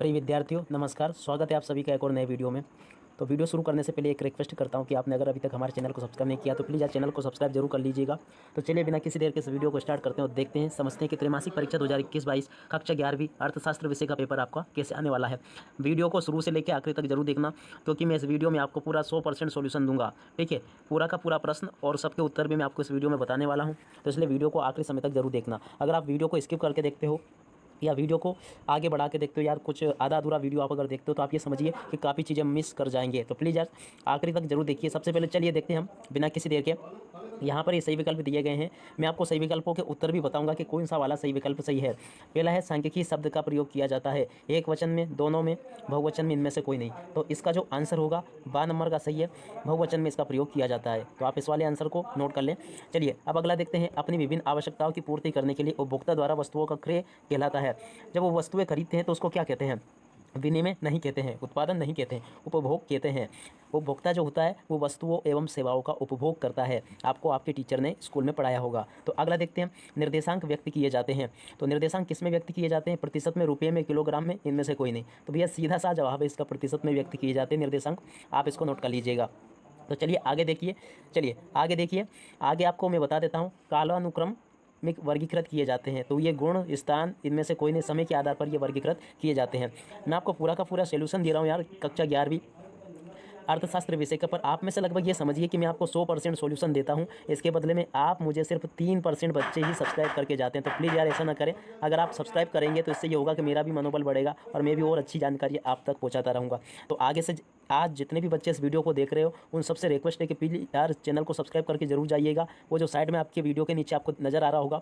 प्रिय विद्यार्थियों नमस्कार, स्वागत है आप सभी का एक और नए वीडियो में। तो वीडियो शुरू करने से पहले एक रिक्वेस्ट करता हूं कि आपने अगर अभी तक हमारे चैनल को सब्सक्राइब नहीं किया तो प्लीज़ यार चैनल को सब्सक्राइब जरूर कर लीजिएगा। तो चलिए बिना किसी देर के इस वीडियो को स्टार्ट करते हैं और देखते हैं, समझते हैं कि त्रैमासिक परीक्षा 2021-22 कक्षा 11वीं अर्थशास्त्र विषय का पेपर आपका कैसे आने वाला है। वीडियो को शुरू से लेकर आखिरी तक जरूर देखना, क्योंकि मैं इस वीडियो में आपको पूरा 100% सोल्यूशन दूंगा। ठीक है, पूरा का पूरा प्रश्न और सबके उत्तर भी मैं आपको इस वीडियो में बताने वाला हूँ, तो इसलिए वीडियो को आखिरी समय तक जरूर देखना। अगर आप वीडियो को स्किप करके देखते हो या वीडियो को आगे बढ़ा के देखते हो, यार कुछ आधा अधूरा वीडियो आप अगर देखते हो तो आप ये समझिए कि काफ़ी चीज़ें मिस कर जाएंगे। तो प्लीज़ यार आखिरी तक जरूर देखिए। सबसे पहले चलिए देखते हैं हम बिना किसी देर के। यहाँ पर ये सही विकल्प दिए गए हैं, मैं आपको सही विकल्पों के उत्तर भी बताऊंगा कि कौन सा वाला सही विकल्प सही है। पहला है सांख्यिकी शब्द का प्रयोग किया जाता है एक वचन में, दोनों में, बहुवचन में, इनमें से कोई नहीं। तो इसका जो आंसर होगा 12 नंबर का सही है, बहुवचन में इसका प्रयोग किया जाता है। तो आप इस वाले आंसर को नोट कर लें। चलिए अब अगला देखते हैं। अपनी विभिन्न आवश्यकताओं की पूर्ति करने के लिए उपभोक्ता द्वारा वस्तुओं का क्रय कहलाता है। जब वो वस्तुएं खरीदते हैं तो उसको क्या कहते हैं? विनिमय नहीं कहते हैं, उत्पादन नहीं कहते हैं, उपभोग कहते हैं। उपभोक्ता जो होता है वो वस्तुओं एवं सेवाओं का उपभोग करता है। आपको आपके टीचर ने स्कूल में पढ़ाया होगा। तो अगला देखते हैं। निर्देशांक व्यक्त किए जाते हैं। तो निर्देशांक किस में व्यक्त किए जाते हैं? प्रतिशत में, रुपये में, किलोग्राम में, इनमें से कोई नहीं। तो भैया सीधा सा जवाब है इसका, प्रतिशत में व्यक्त किए जाते हैं निर्देशांक। आप इसको नोट कर लीजिएगा। तो चलिए आगे देखिए। आगे आपको मैं बता देता हूँ। कालानुक्रम में वर्गीकृत किए जाते हैं। तो ये गुण, स्थान, इनमें से कोई नहीं, समय के आधार पर ये वर्गीकृत किए जाते हैं। मैं आपको पूरा का पूरा सोल्यूशन दे रहा हूँ यार कक्षा 11वीं अर्थशास्त्र विषय का, पर आप में से लगभग ये समझिए कि मैं आपको 100% सोल्यूशन देता हूँ। इसके बदले में आप मुझे सिर्फ 3% बच्चे ही सब्सक्राइब करके जाते हैं। तो प्लीज़ यार ऐसा ना करें। अगर आप सब्सक्राइब करेंगे तो इससे ये होगा कि मेरा भी मनोबल बढ़ेगा और मैं भी और अच्छी जानकारी आप तक पहुँचाता रहूँगा। तो आगे से आज जितने भी बच्चे इस वीडियो को देख रहे हो उन सबसे रिक्वेस्ट है कि प्लीज़ यार चैनल को सब्सक्राइब करके जरूर जाइएगा। वो जो साइड में आपके वीडियो के नीचे आपको नज़र आ रहा होगा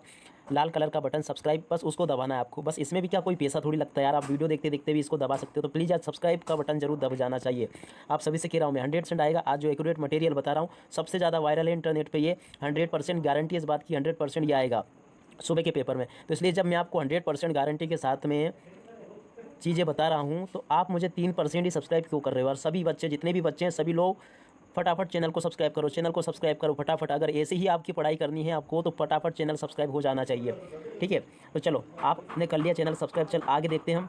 लाल कलर का बटन सब्सक्राइब, बस उसको दबाना है आपको। बस इसमें भी क्या कोई पैसा थोड़ी लगता है यार, आप वीडियो देखते देखते भी इसको दबा सकते हो। तो प्लीज़ यार सब्सक्राइब का बटन जरूर दब जाना चाहिए। आप सभी से कह रहा हूँ मैं, 100% आएगा। आज जो एक्यूरेट मटेरियल बता रहा हूँ सबसे ज़्यादा वायरल है इंटरनेट पर, ये 100% गारंटी इस बात की, 100% ये आएगा सुबह के पेपर में। तो इसलिए जब मैं आपको 100% गारंटी के साथ में चीज़ें बता रहा हूँ तो आप मुझे 3% ही सब्सक्राइब क्यों कर रहे हो? और सभी बच्चे, जितने भी बच्चे हैं, सभी लोग फटाफट चैनल को सब्सक्राइब करो, चैनल को सब्सक्राइब करो फटाफट। अगर ऐसे ही आपकी पढ़ाई करनी है आपको तो फटाफट चैनल सब्सक्राइब हो जाना चाहिए। ठीक है, तो चलो आपने कर लिया चैनल सब्सक्राइब। चल आगे देखते हैं हम।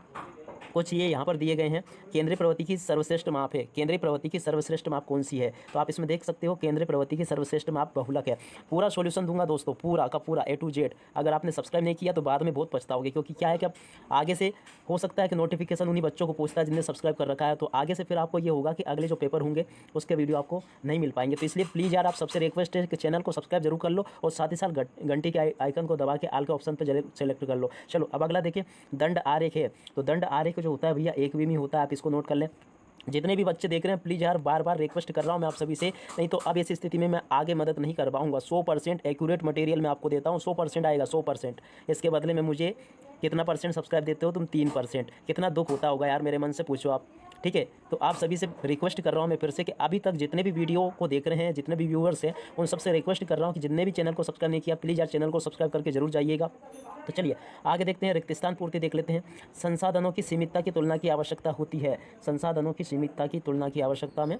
कुछ ये यहाँ पर दिए गए हैं। केंद्रीय प्रवृत्ति की सर्वश्रेष्ठ माप है। केंद्रीय प्रवृत्ति की सर्वश्रेष्ठ माप कौन सी है? तो आप इसमें देख सकते हो केंद्रीय प्रवृत्ति की सर्वश्रेष्ठ माप बहुलक है। पूरा सॉल्यूशन दूंगा दोस्तों, पूरा का पूरा A to Z। अगर आपने सब्सक्राइब नहीं किया तो बाद में बहुत पछताओगे, क्योंकि क्या है कि अब आगे से हो सकता है कि नोटिफिकेशन उन्हीं बच्चों को पहुंचता है जिन्हें सब्सक्राइब कर रखा है। तो आगे से फिर आपको ये होगा कि अगले जो पेपर होंगे उसके वीडियो आपको नहीं मिल पाएंगे। तो इसलिए प्लीज़ यार आप सबसे रिक्वेस्ट है कि चैनल को सब्सक्राइब जरूर कर लो और साथ ही साथ घंटी के आइकन को दबा के आल के ऑप्शन पर सेलेक्ट कर लो। चलो अब अगला देखिए। दंड आरेख है। तो दंड आरेख जो होता है भैया एक में होता है, आप इसको नोट कर लें। जितने भी बच्चे देख रहे हैं प्लीज़ यार बार बार रिक्वेस्ट कर रहा हूं मैं आप सभी से, नहीं तो अब इस स्थिति में मैं आगे मदद नहीं कर पाऊंगा। 100% एक्यूरेट मटेरियल मैं आपको देता हूं, 100% आएगा, 100%। इसके बदले में मुझे कितना परसेंट सब्सक्राइब देते हो तुम? 3%। कितना दुख होता होगा यार, मेरे मन से पूछो आप। ठीक है, तो आप सभी से रिक्वेस्ट कर रहा हूं मैं फिर से कि अभी तक जितने भी वीडियो को देख रहे हैं, जितने भी व्यूअर्स हैं, उन सबसे रिक्वेस्ट कर रहा हूं कि जितने भी चैनल को सब्सक्राइब नहीं किया प्लीज़ यार चैनल को सब्सक्राइब करके जरूर जाइएगा। तो चलिए आगे देखते हैं। रिक्त स्थान पूर्ति देख लेते हैं। संसाधनों की सीमितता की तुलना की आवश्यकता होती है। संसाधनों की सीमितता की तुलना की आवश्यकता में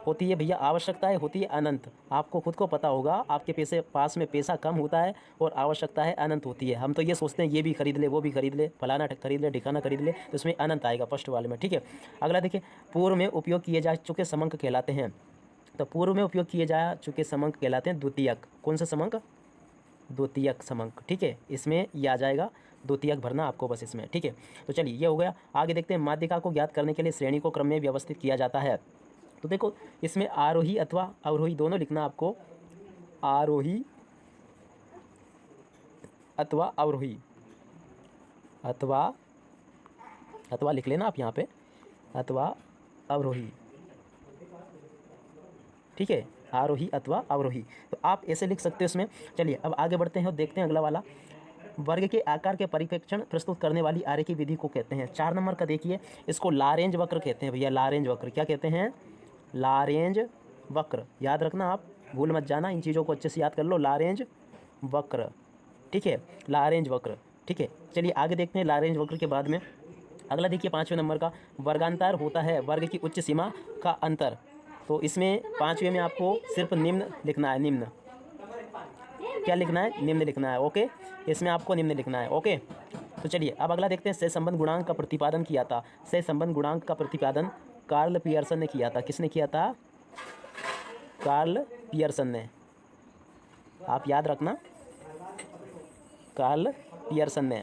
होती है भैया, आवश्यकताएं होती है अनंत। आपको खुद को पता होगा, आपके पास में पैसा कम होता है और आवश्यकता है अनंत होती है। हम तो ये सोचते हैं ये भी खरीद ले, वो भी खरीद ले, फलाना खरीद ले, ठिकाना खरीद ले, तो इसमें अनंत आएगा फर्स्ट वाले में। ठीक है, अगला देखिए। पूर्व में उपयोग किए जा चुके समंक कहलाते हैं। तो पूर्व में उपयोग किए जा चुके समंक कहलाते हैं द्वितीयक। कौन सा समंक? द्वितीयक समंक। ठीक है, इसमें ये आ जाएगा, द्वितीयक भरना आपको बस इसमें। ठीक है, तो चलिए ये हो गया। आगे देखते हैं। माध्यिका को ज्ञात करने के लिए श्रेणी को क्रम में व्यवस्थित किया जाता है। तो देखो इसमें आरोही अथवा अवरोही दोनों लिखना आपको, आरोही अथवा अवरोही, अथवा लिख लेना आप यहाँ पे, अथवा अवरोही। ठीक है, आरोही अथवा अवरोही, तो आप ऐसे लिख सकते हो इसमें। चलिए अब आगे बढ़ते हैं और देखते हैं अगला वाला। वर्ग के आकार के परिप्रेक्षण प्रस्तुत करने वाली आरेखीय विधि को कहते हैं। 4 नंबर का देखिए, इसको लारेंज वक्र कहते हैं भैया। लारेंज वक्र क्या कहते हैं? लारेंज वक्र। याद रखना, आप भूल मत जाना, इन चीज़ों को अच्छे से याद कर लो। लारेंज वक्र। ठीक है, लारेंज वक्र। ठीक है, चलिए आगे देखते हैं। लारेंज वक्र के बाद में अगला देखिए 5वें नंबर का। वर्गांतर होता है वर्ग की उच्च सीमा का अंतर। तो इसमें 5वें में आपको सिर्फ निम्न लिखना है। निम्न क्या लिखना है? निम्न लिखना है। ओके, इसमें आपको निम्न लिखना है। ओके, तो चलिए अब अगला देखते हैं। सहसंबंध गुणांक का प्रतिपादन किया था, सहसंबंध गुणांक का प्रतिपादन कार्ल पियर्सन ने किया था। किसने किया था? कार्ल पियर्सन ने। आप याद रखना, कार्ल पियर्सन ने।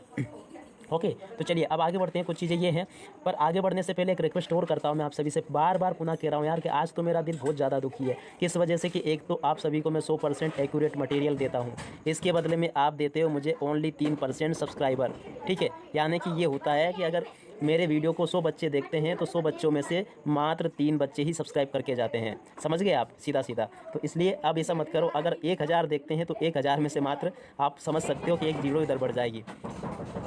ओके, तो चलिए अब आगे बढ़ते हैं। कुछ चीज़ें ये हैं, पर आगे बढ़ने से पहले एक रिक्वेस्ट और करता हूँ मैं आप सभी से, बार बार पुनः कह रहा हूँ यार कि आज तो मेरा दिल बहुत ज़्यादा दुखी है। किस वजह से? कि एक तो आप सभी को मैं 100% एक्यूरेट मटेरियल देता हूँ, इसके बदले में आप देते हो मुझे ओनली 3% सब्सक्राइबर। ठीक है, यानी कि ये होता है कि अगर मेरे वीडियो को 100 बच्चे देखते हैं तो 100 बच्चों में से मात्र 3 बच्चे ही सब्सक्राइब करके जाते हैं। समझ गए आप? सीधा सीधा। तो इसलिए अब ऐसा मत करो, अगर 1000 देखते हैं तो 1000 में से मात्र आप समझ सकते हो कि एक जीरो इधर बढ़ जाएगी।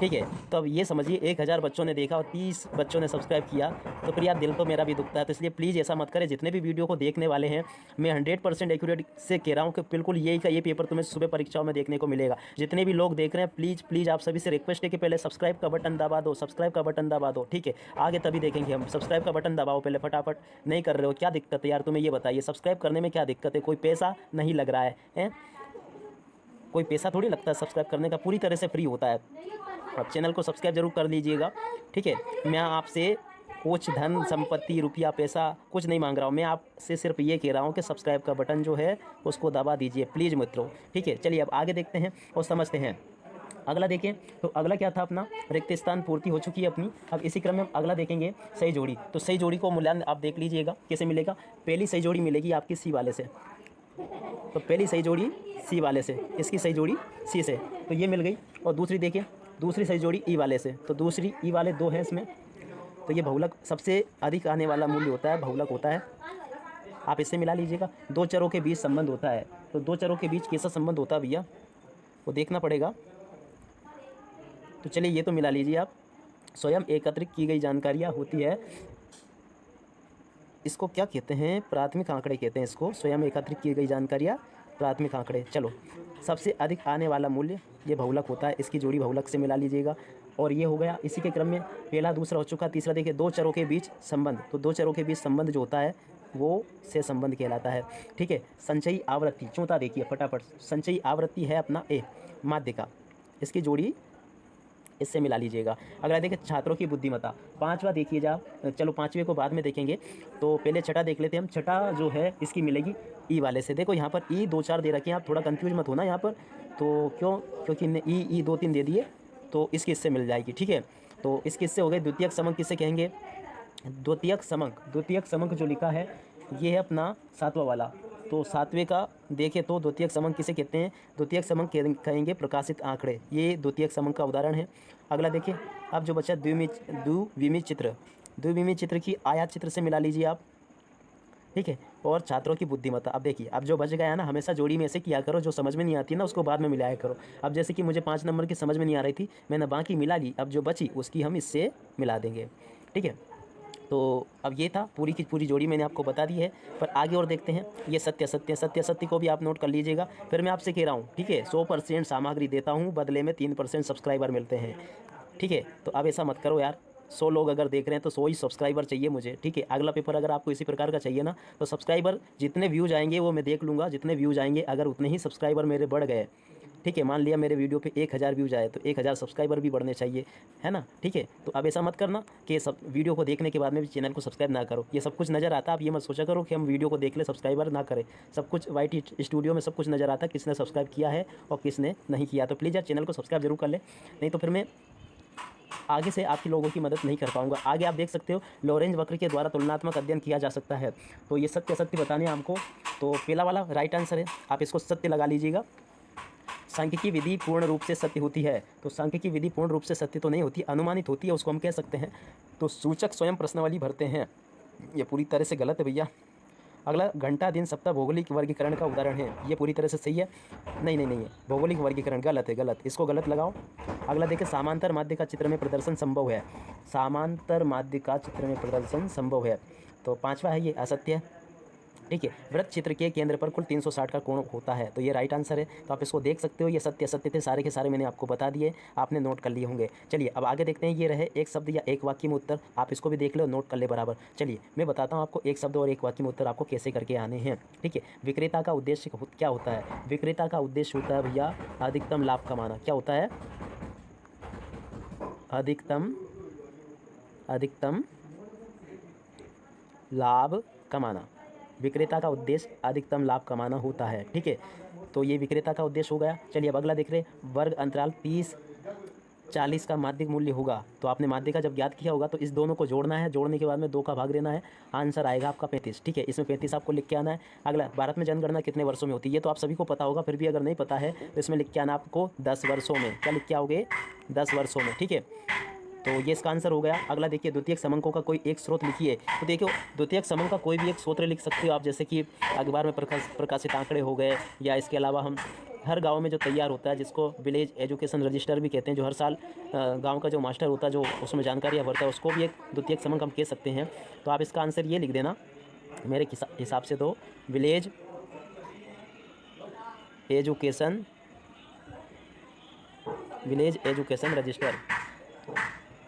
ठीक है, तो अब ये समझिए 1000 बच्चों ने देखा और 30 बच्चों ने सब्सक्राइब किया, तो फिर यार दिल तो मेरा भी दुखता है। तो इसलिए प्लीज़ ऐसा मत करें। जितने भी वीडियो को देखने वाले हैं, मैं 100% एक्यूरेट से कह रहा हूँ कि बिल्कुल यही का ये पेपर तुम्हें सुबह परीक्षाओं में देखने को मिलेगा। जितने भी लोग देख रहे हैं, प्लीज़ प्लीज़ आप सभी से रिक्वेस्ट है कि पहले सब्सक्राइब का बटन दबा दो, सब्सक्राइब का बटन दबा दो। ठीक है, आगे तभी देखेंगे हम। सब्सक्राइब का बटन दबाओ पहले फटाफट। नहीं कर रहे हो, क्या दिक्कत है यार तुम्हें? ये बताइए, सब्सक्राइब करने में क्या दिक्कत है? कोई पैसा नहीं लग रहा है? कोई पैसा थोड़ी लगता है सब्सक्राइब करने का, पूरी तरह से फ्री होता है। आप चैनल को सब्सक्राइब जरूर कर लीजिएगा। ठीक है, मैं आपसे कुछ धन संपत्ति रुपया पैसा कुछ नहीं मांग रहा हूँ, मैं आपसे सिर्फ ये कह रहा हूँ कि सब्सक्राइब का बटन जो है उसको दबा दीजिए प्लीज़ मित्रों। ठीक है, चलिए अब आगे देखते हैं और समझते हैं। अगला देखें तो अगला क्या था अपना? रिक्त स्थान पूर्ति हो चुकी है अपनी। अब इसी क्रम में हम अगला देखेंगे सही जोड़ी। तो सही जोड़ी को मूल्यांकन आप देख लीजिएगा कैसे मिलेगा। पहली सही जोड़ी मिलेगी आपकी सी वाले से, तो पहली सही जोड़ी सी वाले से, इसकी सही जोड़ी सी से, तो ये मिल गई। और दूसरी देखिए, दूसरी सही जोड़ी ई वाले से, तो दूसरी ई वाले 2 हैं इसमें, तो ये बहुलक सबसे अधिक आने वाला मूल्य होता है, बहुलक होता है। आप इससे मिला लीजिएगा। 2 चरों के बीच संबंध होता है, तो 2 चरों के बीच कैसा संबंध होता है भैया, वो देखना पड़ेगा। तो चलिए ये तो मिला लीजिए आप। स्वयं एकत्रित की गई जानकारियाँ होती है, इसको क्या कहते हैं? प्राथमिक आंकड़े कहते हैं इसको। स्वयं एकत्रित की गई जानकारियाँ प्राथमिक आंकड़े। चलो, सबसे अधिक आने वाला मूल्य ये बहुलक होता है, इसकी जोड़ी बहुलक से मिला लीजिएगा। और ये हो गया। इसी के क्रम में पहला दूसरा हो चुका, तीसरा देखिए 2 चरों के बीच संबंध, तो 2 चरों के बीच संबंध जो होता है वो से संबंध कहलाता है। ठीक है, संचयी आवृत्ति, चौथा देखिए फटाफट। संचयी आवृत्ति है अपना ए माध्य का, इसकी जोड़ी इससे मिला लीजिएगा। अगला देखिए छात्रों की बुद्धिमत्ता, 5वां देखिए जा। चलो 5वें को बाद में देखेंगे, तो पहले छठा देख लेते हैं हम। छठा जो है इसकी मिलेगी ई वाले से। देखो यहाँ पर ई 2 4 दे रखे हैं, आप थोड़ा कंफ्यूज मत होना यहाँ पर। तो क्योंकि हमने ई 2 3 दे दिए, तो इसकी इससे मिल जाएगी। ठीक है, तो इसके इससे हो गए। द्वितीयक समंक किसे कहेंगे? द्वितीयक समंक, द्वितीयक समंक जो लिखा है ये है अपना 7वां वाला। तो 7वें का देखें तो द्वितीयक समंक किसे कहते हैं? द्वितीयक समंक कहेंगे प्रकाशित आंकड़े, ये द्वितीयक समंक का उदाहरण है। अगला देखिए, अब जो बचा द्विविमीय चित्र, द्विविमीय चित्र की आयात चित्र से मिला लीजिए आप। ठीक है, और छात्रों की बुद्धिमत्ता। अब देखिए, अब जो बच गया ना, हमेशा जोड़ी में ऐसे किया करो, जो समझ में नहीं आती ना उसको बाद में मिलाया करो। अब जैसे कि मुझे 5 नंबर की समझ में नहीं आ रही थी, मैंने बाकी मिला ली, अब जो बची उसकी हम इससे मिला देंगे। ठीक है, तो अब ये था, पूरी की पूरी जोड़ी मैंने आपको बता दी है। पर आगे और देखते हैं। ये सत्य सत्य सत्य सत्य को भी आप नोट कर लीजिएगा। फिर मैं आपसे कह रहा हूँ, ठीक है, 100% सामग्री देता हूँ, बदले में 3% सब्सक्राइबर मिलते हैं। ठीक है, तो अब ऐसा मत करो यार, 100 लोग अगर देख रहे हैं तो 100 ही सब्सक्राइबर चाहिए मुझे। ठीक है, अगला पेपर अगर आपको इसी प्रकार का चाहिए ना, तो सब्सक्राइबर जितने व्यूज आएंगे वो मैं देख लूँगा। जितने व्यूज आएंगे, अगर उतने ही सब्सक्राइबर मेरे बढ़ गए, ठीक है, मान लिया मेरे वीडियो पे 1000 व्यूज आए, तो 1000 सब्सक्राइबर भी बढ़ने चाहिए, है ना? ठीक है, तो अब ऐसा मत करना कि सब वीडियो को देखने के बाद में भी चैनल को सब्सक्राइब ना करो। ये सब कुछ नज़र आता है, आप ये मत सोचा करो कि हम वीडियो को देख ले सब्सक्राइबर ना करें। सब कुछ वाईटी स्टूडियो में सब कुछ नज़र आता है, किसने सब्सक्राइब किया है और किसने नहीं किया। तो प्लीज़ यार चैनल को सब्सक्राइब जरूर कर ले, नहीं तो फिर मैं आगे से आपकी लोगों की मदद नहीं कर पाऊंगा। आगे आप देख सकते हो, लॉरेंज वक्र के द्वारा तुलनात्मक अध्ययन किया जा सकता है। तो ये सत्य सत्य बताने आपको, तो पहला वाला राइट आंसर है, आप इसको सत्य लगा लीजिएगा। सांख्यिकी विधि पूर्ण रूप से सत्य होती है, तो सांख्यिकी विधि पूर्ण रूप से सत्य तो नहीं होती, अनुमानित होती है, उसको हम कह सकते हैं। तो सूचक स्वयं प्रश्नावली भरते हैं, ये पूरी तरह से गलत है भैया। अगला घंटा दिन सप्ताह भौगोलिक वर्गीकरण का उदाहरण है, ये पूरी तरह से सही है। नहीं नहीं नहीं है, भौगोलिक वर्गीकरण गलत है, गलत, इसको गलत लगाओ। अगला देखिए, समांतर माध्य का चित्र में प्रदर्शन संभव है, समांतर माध्य का चित्र में प्रदर्शन संभव है, तो 5वां है, ये असत्य है। ठीक है, वृत्त चित्र के केंद्र पर कुल 360 का कोण होता है, तो ये राइट आंसर है। तो आप इसको देख सकते हो, ये सत्य असत्य थे सारे के सारे, मैंने आपको बता दिए, आपने नोट कर लिए होंगे। चलिए अब आगे देखते हैं, ये रहे एक शब्द या एक वाक्य में उत्तर, आप इसको भी देख लो, नोट कर ले बराबर। चलिए मैं बताता हूँ आपको एक शब्द और एक वाक्य में उत्तर आपको कैसे करके आने हैं। ठीक है, विक्रेता का उद्देश्य क्या होता है? विक्रेता का उद्देश्य होता है भैया अधिकतम लाभ कमाना। क्या होता है? अधिकतम लाभ कमाना। विक्रेता का उद्देश्य अधिकतम लाभ कमाना होता है। ठीक है, तो ये विक्रेता का उद्देश्य हो गया। चलिए अब अगला देख रहे हैं, वर्ग अंतराल 30-40 का माध्यिक मूल्य होगा। तो आपने माध्यिक का जब ज्ञात किया होगा तो इस दोनों को जोड़ना है, जोड़ने के बाद में 2 का भाग देना है, आंसर आएगा आपका 35। ठीक है, इसमें 35 आपको लिख के आना है। अगला, भारत में जनगणना कितने वर्षों में होती है? ये तो आप सभी को पता होगा, फिर भी अगर नहीं पता है तो इसमें लिख के आना आपको 10 वर्षों में। क्या लिख के आओगे? 10 वर्षों में। ठीक है, तो ये इसका आंसर हो गया। अगला देखिए, द्वितीयक समंकों का कोई एक स्रोत लिखिए। तो देखिए, द्वितीयक समंक का कोई भी एक सूत्र लिख सकते हो आप, जैसे कि अखबार में प्रकाशित आंकड़े हो गए, या इसके अलावा हम हर गांव में जो तैयार होता है, जिसको विलेज एजुकेशन रजिस्टर भी कहते हैं, जो हर साल गांव का जो मास्टर होता है जो उसमें जानकारियाँ भरता है, उसको भी एक द्वितीयक समंक हम कह सकते हैं। तो आप इसका आंसर ये लिख देना मेरे हिसाब से, तो विलेज एजुकेशन रजिस्टर,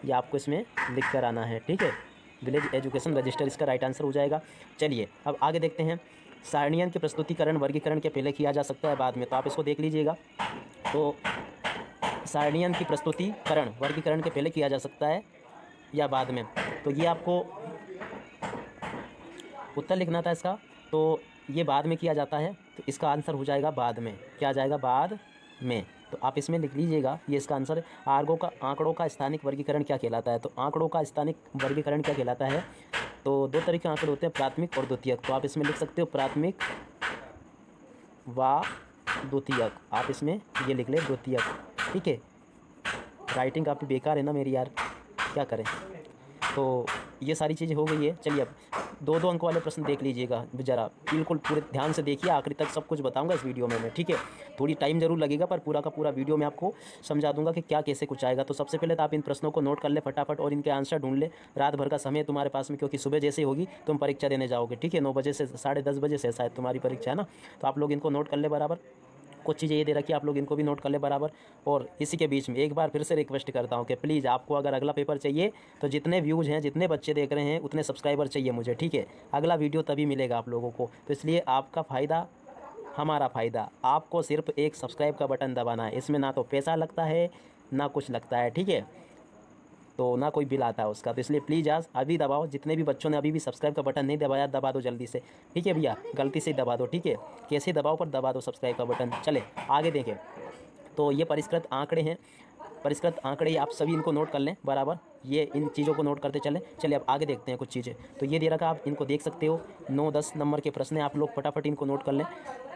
ये आपको इसमें लिख कर आना है। ठीक है, विलेज एजुकेशन रजिस्टर इसका राइट आंसर हो जाएगा। चलिए अब आगे देखते हैं, सारणियन के प्रस्तुतिकरण वर्गीकरण के पहले किया जा सकता है बाद में, तो आप इसको देख लीजिएगा। तो सारणियन की प्रस्तुतिकरण वर्गीकरण के पहले किया जा सकता है या बाद में, तो ये आपको उत्तर लिखना था इसका। तो ये बाद में किया जाता है, तो इसका आंसर हो जाएगा बाद में। क्या आ जाएगा? बाद में। तो आप इसमें लिख लीजिएगा, ये इसका आंसर है। आंकड़ों का स्थानिक वर्गीकरण क्या कहलाता है? तो आंकड़ों का स्थानिक वर्गीकरण क्या कहलाता है? तो 2 तरह के आंकड़े होते हैं, प्राथमिक और द्वितीयक। तो आप इसमें लिख सकते हो प्राथमिक व द्वितीयक, आप इसमें ये लिख ले द्वितीयक। ठीक है, राइटिंग काफ़ी बेकार है ना मेरी यार, क्या करें। तो ये सारी चीज़ें हो गई है। चलिए अब 2-2 अंक वाले प्रश्न देख लीजिएगा ज़रा, बिल्कुल पूरे ध्यान से देखिए, आखिरी तक सब कुछ बताऊंगा इस वीडियो में मैं। ठीक है, थोड़ी टाइम जरूर लगेगा, पर पूरा का पूरा वीडियो में आपको समझा दूंगा कि क्या कैसे कुछ आएगा। तो सबसे पहले तो आप इन प्रश्नों को नोट कर ले फटाफट और इनके आंसर ढूंढ ले। रात भर का समय है तुम्हारे पास में, क्योंकि सुबह जैसे होगी तुम परीक्षा देने जाओगे। ठीक है, 9 बजे से 10:30 बजे से शायद तुम्हारी परीक्षा है ना, तो आप लोग इनको नोट कर ले बराबर। कुछ चीज़ें ये दे रखी है, आप लोग इनको भी नोट कर ले बराबर। और इसी के बीच में एक बार फिर से रिक्वेस्ट करता हूँ कि प्लीज़ आपको अगर अगला पेपर चाहिए तो जितने व्यूज़ हैं, जितने बच्चे देख रहे हैं, उतने सब्सक्राइबर चाहिए मुझे। ठीक है, अगला वीडियो तभी मिलेगा आप लोगों को, तो इसलिए आपका फ़ायदा हमारा फ़ायदा। आपको सिर्फ एक सब्सक्राइब का बटन दबाना है, इसमें ना तो पैसा लगता है ना कुछ लगता है। ठीक है, तो ना कोई बिल आता है उसका, तो इसलिए प्लीज़ आज अभी दबाओ। जितने भी बच्चों ने अभी भी सब्सक्राइब का बटन नहीं दबाया, दबा दो जल्दी से। ठीक है भैया, गलती से दबा दो। ठीक है, कैसे दबाओ पर दबा दो सब्सक्राइब का बटन। चले आगे देखें, तो ये परिष्कृत आंकड़े हैं। परिष्कृत आंकड़े आप सभी इनको नोट कर लें बराबर, ये इन चीज़ों को नोट करते चलें। चलिए अब आगे देखते हैं कुछ चीज़ें। तो ये दे रखा, आप इनको देख सकते हो, 9-10 नंबर के प्रश्न हैं, आप लोग फटाफट इनको नोट कर लें।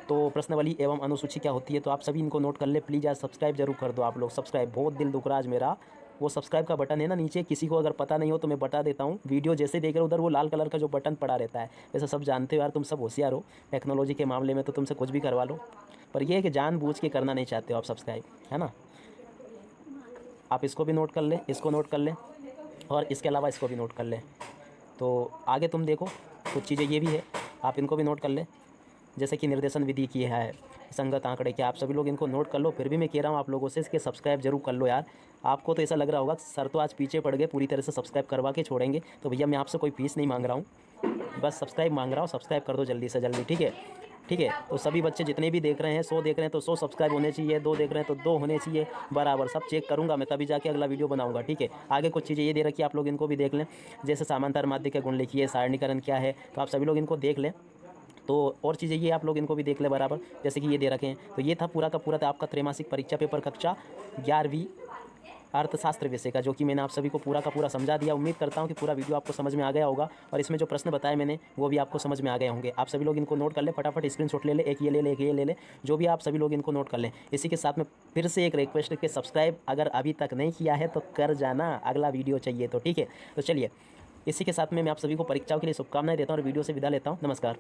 तो प्रश्नावली एवं अनुसूची क्या होती है, तो आप सभी इनको नोट कर ले। प्लीज़ आज सब्सक्राइब जरूर कर दो आप लोग, सब्सक्राइब, बहुत दिल दुख रहा आज मेरा। वो सब्सक्राइब का बटन है ना नीचे, किसी को अगर पता नहीं हो तो मैं बता देता हूँ। वीडियो जैसे देख रहे हो उधर वो लाल कलर का जो बटन पड़ा रहता है, वैसे सब जानते हो यार, तुम सब होशियार हो टेक्नोलॉजी के मामले में, तो तुमसे कुछ भी करवा लो। पर यह है कि जानबूझ के करना नहीं चाहते हो आप सब्सक्राइब, है ना। आप इसको भी नोट कर लें, इसको नोट कर लें, और इसके अलावा इसको भी नोट कर लें। तो आगे तुम देखो कुछ चीज़ें ये भी है, आप इनको भी नोट कर लें, जैसे कि निर्देशन विधि की है, संगत आंकड़े, क्या आप सभी लोग इनको नोट कर लो। फिर भी मैं कह रहा हूँ आप लोगों से इसके सब्सक्राइब जरूर कर लो यार। आपको तो ऐसा लग रहा होगा सर तो आज पीछे पड़ गए, पूरी तरह से सब्सक्राइब करवा के छोड़ेंगे। तो भैया मैं आपसे कोई फीस नहीं मांग रहा हूँ, बस सब्सक्राइब मांग रहा हूँ। सब्सक्राइब कर दो जल्दी से जल्दी। ठीक है, ठीक है। तो सभी बच्चे जितने भी देख रहे हैं, 100 देख रहे हैं तो 100 सब्सक्राइब होने चाहिए, 2 देख रहे हैं तो 2 होने चाहिए बराबर। सब चेक करूँगा मैं, तभी जाके अगला वीडियो बनाऊँगा। ठीक है, आगे कुछ चीज़ें ये दे रखी है, आप लोग इनको भी देख लें, जैसे समांतर माध्य के गुण लिखिए, सारणीकरण क्या है, तो आप सभी लोग इनको देख लें। तो और चीज़ें ये आप लोग इनको भी देख ले बराबर, जैसे कि ये दे रखे हैं। तो ये था पूरा का पूरा था आपका त्रैमासिक परीक्षा पेपर कक्षा 11वीं अर्थशास्त्र विषय का, जो कि मैंने आप सभी को पूरा का पूरा समझा दिया। उम्मीद करता हूँ कि पूरा वीडियो आपको समझ में आ गया होगा, और इसमें जो प्रश्न बताए मैंने वो भी आपको समझ में आ गए होंगे। आप सभी लोग इनको नोट कर ले फटाफट, स्क्रीनशॉट ले ले, एक ये ले ले, एक ये ले ले, जो भी आप सभी लोग इनको नोट कर लें। इसी के साथ में फिर से एक रिक्वेस्ट के सब्सक्राइब अगर अभी तक नहीं किया है तो कर जाना, अगला वीडियो चाहिए तो। ठीक है, तो चलिए इसी के साथ में मैं आप सभी को परीक्षाओं के लिए शुभकामनाएं देता हूँ और वीडियो से विदा लेता हूँ। नमस्कार।